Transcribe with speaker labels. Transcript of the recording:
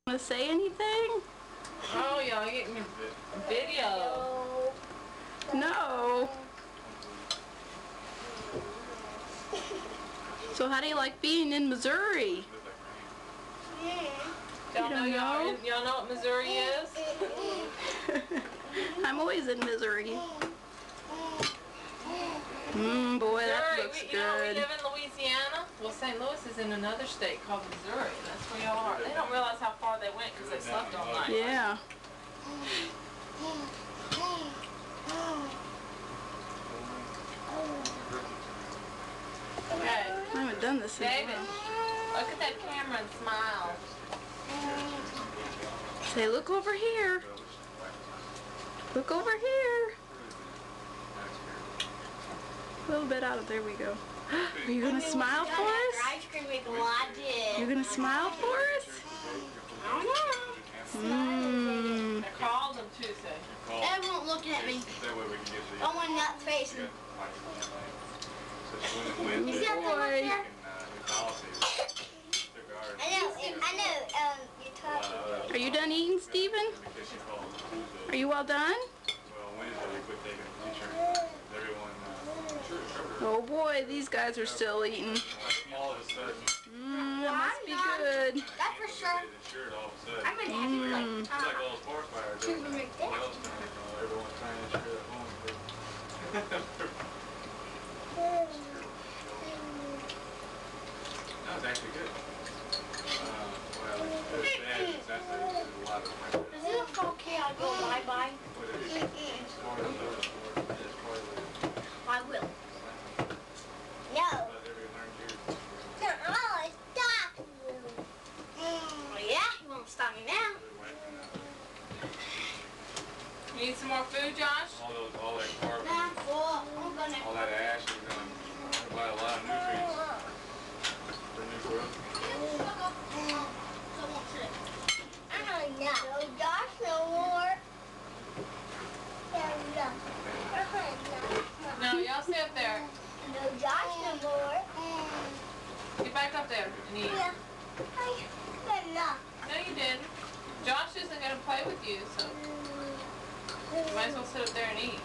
Speaker 1: Want to say anything?
Speaker 2: Oh, y'all getting your video.
Speaker 1: No. So how do you like being in Missouri?
Speaker 2: Y'all know what Missouri is?
Speaker 1: I'm always in Missouri. Boy, that looks good.
Speaker 2: You know, we live in Louisiana. Well, St. Louis is in another state called Missouri. That's where y'all are. They don't realize how far they went because they slept all night.
Speaker 1: Yeah.
Speaker 2: Okay.
Speaker 1: I haven't done this in a
Speaker 2: David,
Speaker 1: while.
Speaker 2: look at that camera and smile.
Speaker 1: Say, look over here. Look over here. A little bit out of there we go. Are you gonna smile for us?
Speaker 3: Ice cream we can watch it.
Speaker 1: You're gonna smile for us?
Speaker 3: I don't know.
Speaker 2: I called them Tuesday.
Speaker 3: Everyone looking at me. I want that face. You see that thing up there? I know, you're talking.
Speaker 1: Are you done eating, Stephen? Are you all done? Oh boy, these guys are still eating. That must be good.
Speaker 3: That's for sure. I'm gonna have two of them right there.
Speaker 4: No, it's actually good.
Speaker 3: Does it look okay? I'll go bye-bye. I will. No. Stop. Oh yeah, he won't stop me now.
Speaker 2: You need some more food, Josh?
Speaker 4: All that carbon, all that ash is going to provide a lot of nutrients for new growth.
Speaker 3: No, Josh, no more.
Speaker 2: No, y'all stay up there.
Speaker 3: No, Josh, no more.
Speaker 2: Get back up there and eat. No, you didn't. Josh isn't going to play with you, so you might as well sit up there and eat.